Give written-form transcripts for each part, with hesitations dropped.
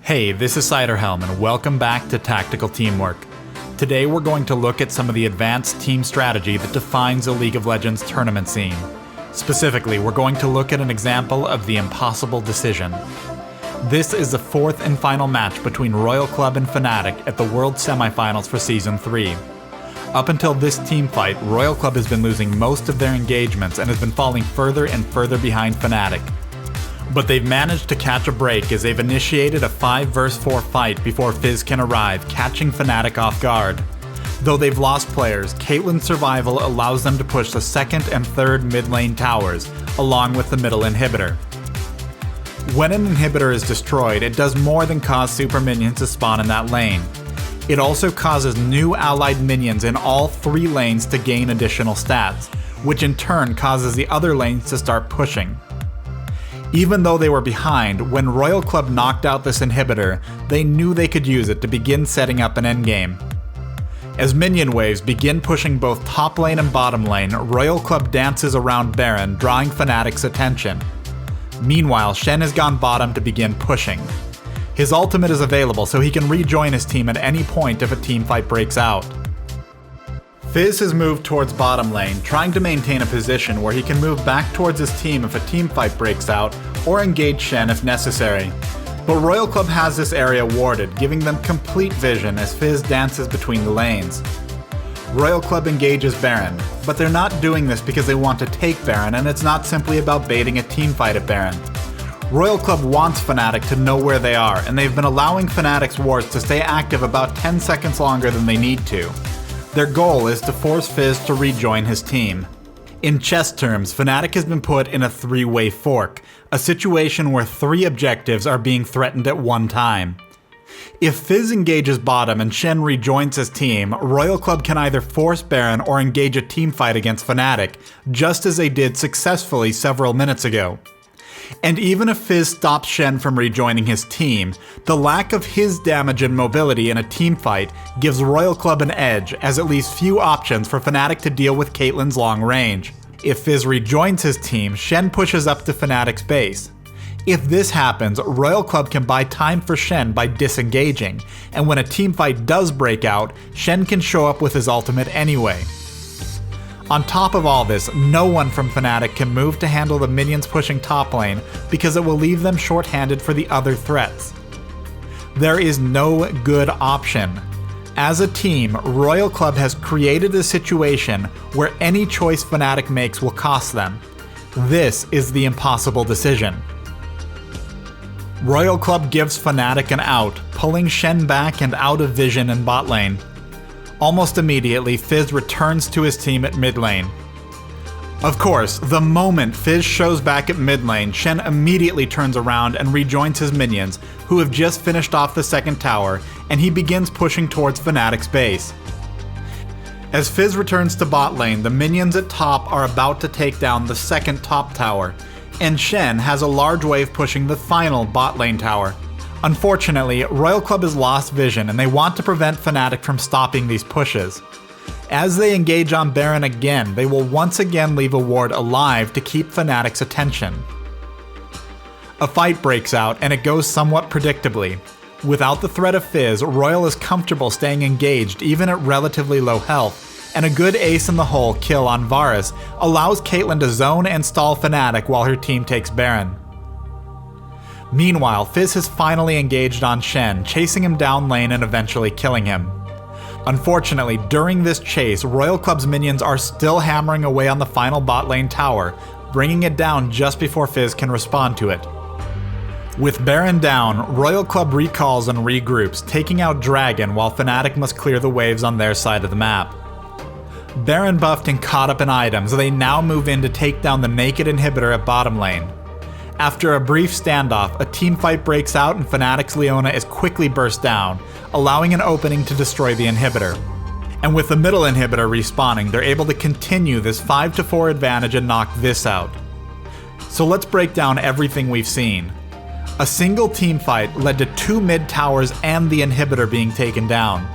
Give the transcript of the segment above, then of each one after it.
Hey, this is cybercore and welcome back to Tactical Teamwork. Today we're going to look at some of the advanced team strategy that defines a League of Legends tournament scene. Specifically, we're going to look at an example of the impossible decision. This is the fourth and final match between Royal Club and Fnatic at the World Semifinals for Season 3. Up until this team fight, Royal Club has been losing most of their engagements and has been falling further and further behind Fnatic. But they've managed to catch a break as they've initiated a 5 vs 4 fight before Fizz can arrive, catching Fnatic off guard. Though they've lost players, Caitlyn's survival allows them to push the second and third mid lane towers, along with the middle inhibitor. When an inhibitor is destroyed, it does more than cause super minions to spawn in that lane. It also causes new allied minions in all 3 lanes to gain additional stats, which in turn causes the other lanes to start pushing. Even though they were behind, when Royal Club knocked out this inhibitor, they knew they could use it to begin setting up an endgame. As minion waves begin pushing both top lane and bottom lane, Royal Club dances around Baron, drawing Fnatic's attention. Meanwhile, Shen has gone bottom to begin pushing. His ultimate is available, so he can rejoin his team at any point if a teamfight breaks out. Fizz has moved towards bottom lane, trying to maintain a position where he can move back towards his team if a teamfight breaks out, or engage Shen if necessary. But Royal Club has this area warded, giving them complete vision as Fizz dances between the lanes. Royal Club engages Baron, but they're not doing this because they want to take Baron, and it's not simply about baiting a teamfight at Baron. Royal Club wants Fnatic to know where they are, and they've been allowing Fnatic's wards to stay active about 10 seconds longer than they need to. Their goal is to force Fizz to rejoin his team. In chess terms, Fnatic has been put in a 3-way fork, a situation where 3 objectives are being threatened at one time. If Fizz engages bottom and Shen rejoins his team, Royal Club can either force Baron or engage a teamfight against Fnatic, just as they did successfully several minutes ago. And even if Fizz stops Shen from rejoining his team, the lack of his damage and mobility in a teamfight gives Royal Club an edge, as it leaves few options for Fnatic to deal with Caitlyn's long range. If Fizz rejoins his team, Shen pushes up to Fnatic's base. If this happens, Royal Club can buy time for Shen by disengaging, and when a teamfight does break out, Shen can show up with his ultimate anyway. On top of all this, no one from Fnatic can move to handle the minions pushing top lane because it will leave them short-handed for the other threats. There is no good option. As a team, Royal Club has created a situation where any choice Fnatic makes will cost them. This is the impossible decision. Royal Club gives Fnatic an out, pulling Shen back and out of vision in bot lane. Almost immediately, Fizz returns to his team at mid lane. Of course, the moment Fizz shows back at mid lane, Shen immediately turns around and rejoins his minions, who have just finished off the second tower, and he begins pushing towards Fnatic's base. As Fizz returns to bot lane, the minions at top are about to take down the second top tower, and Shen has a large wave pushing the final bot lane tower. Unfortunately, Royal Club has lost vision and they want to prevent Fnatic from stopping these pushes. As they engage on Baron again, they will once again leave a ward alive to keep Fnatic's attention. A fight breaks out and it goes somewhat predictably. Without the threat of Fizz, Royal is comfortable staying engaged even at relatively low health, and a good ace in the hole kill on Varus allows Caitlyn to zone and stall Fnatic while her team takes Baron. Meanwhile, Fizz has finally engaged on Shen, chasing him down lane and eventually killing him. Unfortunately, during this chase, Royal Club's minions are still hammering away on the final bot lane tower, bringing it down just before Fizz can respond to it. With Baron down, Royal Club recalls and regroups, taking out Dragon while Fnatic must clear the waves on their side of the map. Baron buffed and caught up in items, they now move in to take down the naked inhibitor at bottom lane. After a brief standoff, a teamfight breaks out and Fnatic's Leona is quickly burst down, allowing an opening to destroy the inhibitor. And with the middle inhibitor respawning, they're able to continue this 5-4 advantage and knock this out. So let's break down everything we've seen. A single teamfight led to 2 mid towers and the inhibitor being taken down.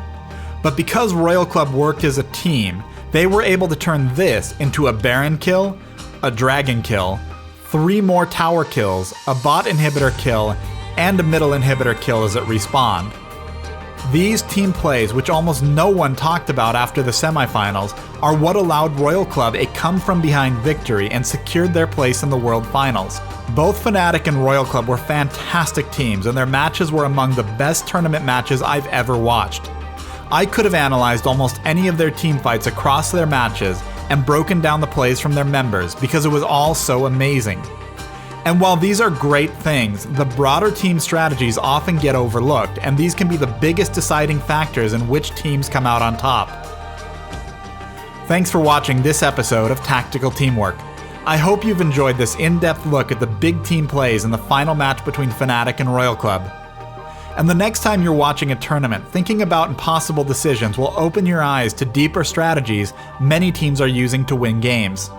But because Royal Club worked as a team, they were able to turn this into a Baron kill, a Dragon kill, 3 more tower kills, a bot inhibitor kill, and a middle inhibitor kill as it respawned. These team plays, which almost no one talked about after the semifinals, are what allowed Royal Club a come-from-behind victory and secured their place in the World Finals. Both Fnatic and Royal Club were fantastic teams, and their matches were among the best tournament matches I've ever watched. I could have analyzed almost any of their team fights across their matches and broken down the plays from their members because it was all so amazing. And while these are great things, the broader team strategies often get overlooked, and these can be the biggest deciding factors in which teams come out on top. Thanks for watching this episode of Tactical Teamwork. I hope you've enjoyed this in-depth look at the big team plays in the final match between Fnatic and Royal Club. And the next time you're watching a tournament, thinking about impossible decisions will open your eyes to deeper strategies many teams are using to win games.